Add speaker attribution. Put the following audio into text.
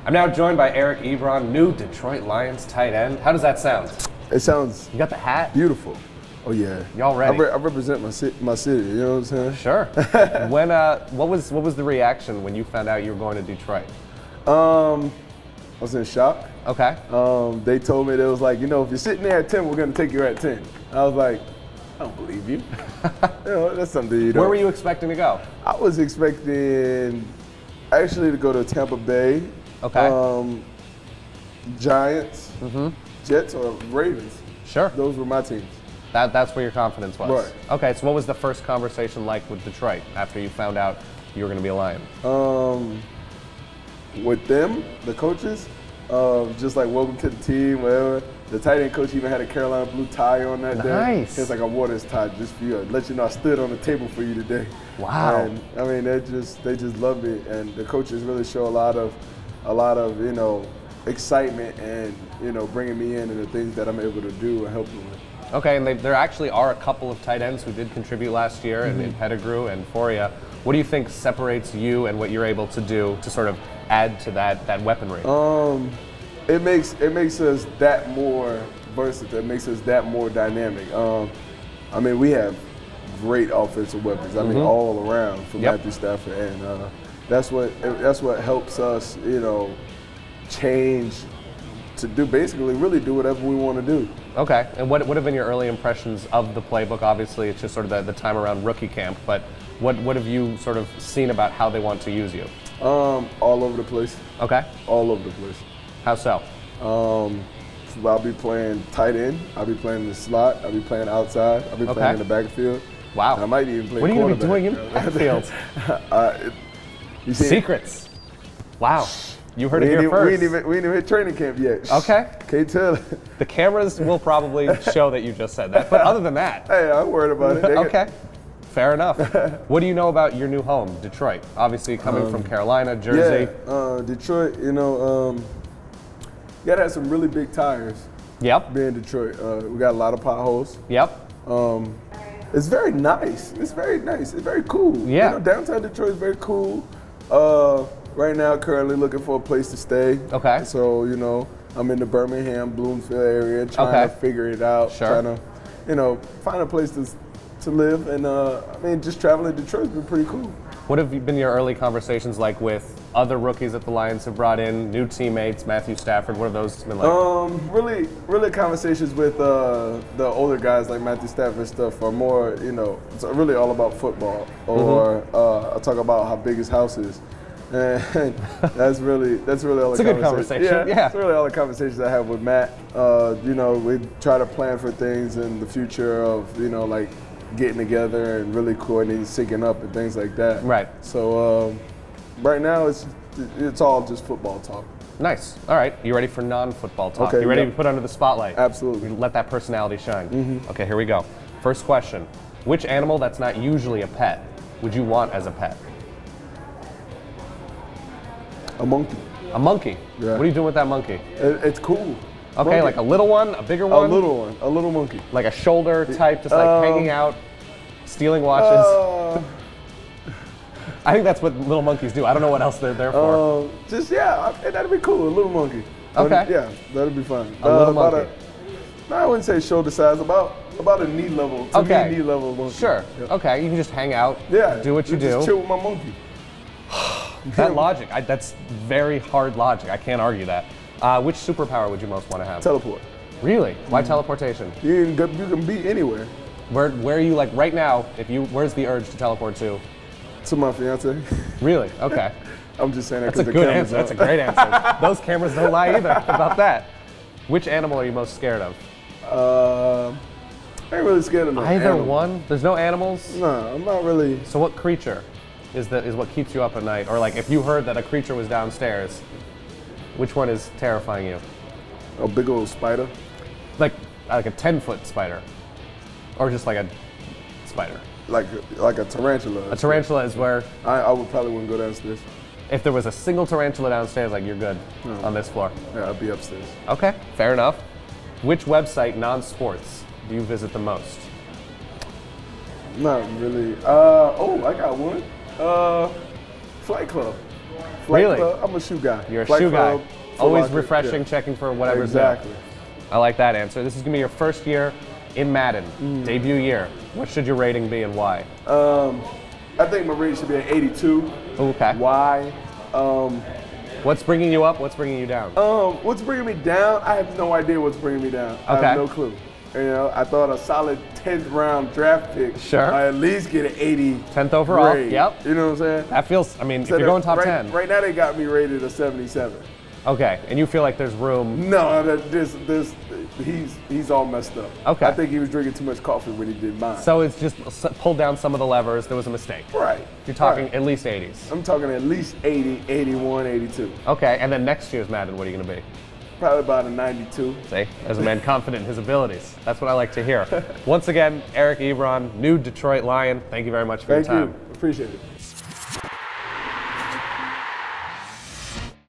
Speaker 1: I'm now joined by Eric Ebron, new Detroit Lions tight end. How does that sound?
Speaker 2: It sounds
Speaker 1: You got the hat?
Speaker 2: beautiful. Oh yeah.
Speaker 1: Y'all ready?
Speaker 2: I represent my city, you know what I'm saying?
Speaker 1: Sure. When what was the reaction when you found out you were going to Detroit?
Speaker 2: I was in shock.
Speaker 1: Okay.
Speaker 2: They told me, they was like, you know, if you're sitting there at 10, we're gonna take you at 10. I was like, I don't believe you. You know, that's something you don't.
Speaker 1: Where were you expecting to go?
Speaker 2: I was expecting actually to go to Tampa Bay.
Speaker 1: Okay.
Speaker 2: Giants, Jets, or Ravens.
Speaker 1: Sure.
Speaker 2: Those were my teams.
Speaker 1: That's where your confidence was.
Speaker 2: Right.
Speaker 1: Okay, so what was the first conversation like with Detroit after you found out you were going to be a Lion?
Speaker 2: With them, the coaches, just like welcome to the team, whatever. The tight end coach even had a Carolina blue tie on that day.
Speaker 1: Nice.
Speaker 2: It's like a water tie just for you, let you know I stood on the table for you today.
Speaker 1: Wow.
Speaker 2: And I mean, they just love me, and the coaches really show a lot of you know, excitement and, you know, bringing me in and the things that I'm able to do and help them with.
Speaker 1: Okay, and there actually are a couple of tight ends who did contribute last year in Pettigrew and Foria. What do you think separates you and what you're able to do to sort of add to that weaponry?
Speaker 2: It makes us that more versatile. It makes us that more dynamic. I mean, we have great offensive weapons. I mean, all around from Matthew Stafford, and that's what helps us, you know, change to do basically really do whatever we want to do.
Speaker 1: Okay, and what have been your early impressions of the playbook? Obviously, it's just sort of the time around rookie camp, but what have you sort of seen about how they want to use you?
Speaker 2: All over the place.
Speaker 1: Okay.
Speaker 2: All over the place.
Speaker 1: How so?
Speaker 2: I'll be playing tight end. I'll be playing in the slot. I'll be playing outside. I'll be playing in the backfield.
Speaker 1: Wow.
Speaker 2: I might even play
Speaker 1: What are you
Speaker 2: quarterback.
Speaker 1: going to be doing in the backfield?
Speaker 2: You see,
Speaker 1: Secrets. Wow. You heard it here first.
Speaker 2: We ain't even hit training camp yet.
Speaker 1: Okay.
Speaker 2: Can't tell.
Speaker 1: The cameras will probably show that you just said that. But other than that.
Speaker 2: Hey, I'm worried about it.
Speaker 1: Okay. Fair enough. What do you know about your new home, Detroit? Obviously coming from Carolina, Jersey.
Speaker 2: Yeah, Detroit, you know, you gotta have some really big tires.
Speaker 1: Yep.
Speaker 2: Being Detroit. We got a lot of potholes.
Speaker 1: Yep.
Speaker 2: It's very nice. It's very nice. It's very cool.
Speaker 1: Yeah.
Speaker 2: You know, downtown Detroit is very cool. Right now, currently looking for a place to stay.
Speaker 1: Okay.
Speaker 2: So, you know, I'm in the Birmingham, Bloomfield area, trying to figure it out.
Speaker 1: Sure.
Speaker 2: Trying to, you know, find a place to live. And, I mean, just traveling to Detroit's been pretty cool.
Speaker 1: What have been your early conversations like with other rookies that the Lions have brought in, new teammates, Matthew Stafford? What have those been like?
Speaker 2: Really conversations with the older guys like Matthew Stafford and stuff are more, you know, it's really all about football. Or I talk about how big his house is. And that's really all
Speaker 1: it's a good conversation. Yeah,
Speaker 2: that's really all the conversations I have with Matt. You know, we try to plan for things in the future of, you know, like getting together and really coordinating, syncing up and things like that.
Speaker 1: Right.
Speaker 2: So right now it's all just football talk.
Speaker 1: Nice. All right. You ready for non-football talk?
Speaker 2: Okay,
Speaker 1: You ready to be put under the spotlight?
Speaker 2: Absolutely.
Speaker 1: Let that personality shine. Okay, here we go. First question. Which animal that's not usually a pet would you want as a pet?
Speaker 2: A monkey.
Speaker 1: A monkey?
Speaker 2: Yeah.
Speaker 1: What are you doing with that monkey?
Speaker 2: It's cool.
Speaker 1: Okay,
Speaker 2: monkey.
Speaker 1: like a little one, a bigger one?
Speaker 2: A little one, a little monkey.
Speaker 1: Like a shoulder type, just like hanging out, stealing watches? I think that's what little monkeys do. I don't know what else they're there for.
Speaker 2: That'd be cool, a little monkey.
Speaker 1: Okay.
Speaker 2: Yeah, that'd be fun.
Speaker 1: A little monkey.
Speaker 2: I wouldn't say shoulder size, about a knee level. Knee level monkey.
Speaker 1: Sure.
Speaker 2: Yeah.
Speaker 1: Okay, you can just hang out,
Speaker 2: yeah,
Speaker 1: do what you do.
Speaker 2: Just chill with my monkey.
Speaker 1: That logic, that's very hard logic. I can't argue that. Which superpower would you most want to have?
Speaker 2: Teleport.
Speaker 1: Really? Why teleportation?
Speaker 2: You can be anywhere.
Speaker 1: Where are you, like right now, where's the urge to teleport to?
Speaker 2: To my fiance.
Speaker 1: Really? Okay.
Speaker 2: I'm just saying that
Speaker 1: because the cameras are up. That's a great answer. Those cameras don't lie either about that. Which animal are you most scared of?
Speaker 2: I ain't really scared of no
Speaker 1: Either
Speaker 2: animal.
Speaker 1: one? There's no animals?
Speaker 2: No, I'm not really.
Speaker 1: So what creature is what keeps you up at night? Or like if you heard that a creature was downstairs, which one is terrifying you?
Speaker 2: A big old spider.
Speaker 1: Like a 10-foot spider? Or just like a spider?
Speaker 2: Like a tarantula.
Speaker 1: A tarantula is where?
Speaker 2: I would probably wouldn't go downstairs.
Speaker 1: If there was a single tarantula downstairs, like you're good on this floor?
Speaker 2: Yeah, I'd be upstairs.
Speaker 1: Okay, fair enough. Which website, non-sports, do you visit the most?
Speaker 2: Not really. I got one. Flight Club. Flight
Speaker 1: Really?
Speaker 2: Club, I'm a shoe guy.
Speaker 1: You're a
Speaker 2: Flight
Speaker 1: shoe guy.
Speaker 2: Club, Foot
Speaker 1: Always
Speaker 2: Locker,
Speaker 1: refreshing,
Speaker 2: yeah.
Speaker 1: checking for whatever's
Speaker 2: Exactly.
Speaker 1: there. I like that answer. This is going to be your first year in Madden, debut year. What should your rating be and why?
Speaker 2: I think my rating should be an 82.
Speaker 1: Okay.
Speaker 2: Why?
Speaker 1: What's bringing you up? What's bringing you down?
Speaker 2: What's bringing me down? I have no idea what's bringing me down. I
Speaker 1: Okay.
Speaker 2: have no clue. You know, I thought a solid 10th round draft pick.
Speaker 1: Sure.
Speaker 2: I at least get an 80.
Speaker 1: 10th overall.
Speaker 2: grade.
Speaker 1: Yep.
Speaker 2: You know what I'm saying?
Speaker 1: That feels, I mean,
Speaker 2: So
Speaker 1: if you're going top
Speaker 2: right,
Speaker 1: 10.
Speaker 2: Right now they got me rated a 77.
Speaker 1: Okay, and you feel like there's room.
Speaker 2: No, he's all messed up.
Speaker 1: Okay.
Speaker 2: I think he was drinking too much coffee when he did mine.
Speaker 1: So it's just pulled down some of the levers. There was a mistake.
Speaker 2: Right.
Speaker 1: You're talking
Speaker 2: right.
Speaker 1: at least 80s.
Speaker 2: I'm talking at least 80, 81, 82.
Speaker 1: Okay, and then next year's Madden, what are you going to be?
Speaker 2: Probably about a 92.
Speaker 1: See, as a man confident in his abilities. That's what I like to hear. Once again, Eric Ebron, new Detroit Lion. Thank you very much for your time.
Speaker 2: Thank you. Appreciate it.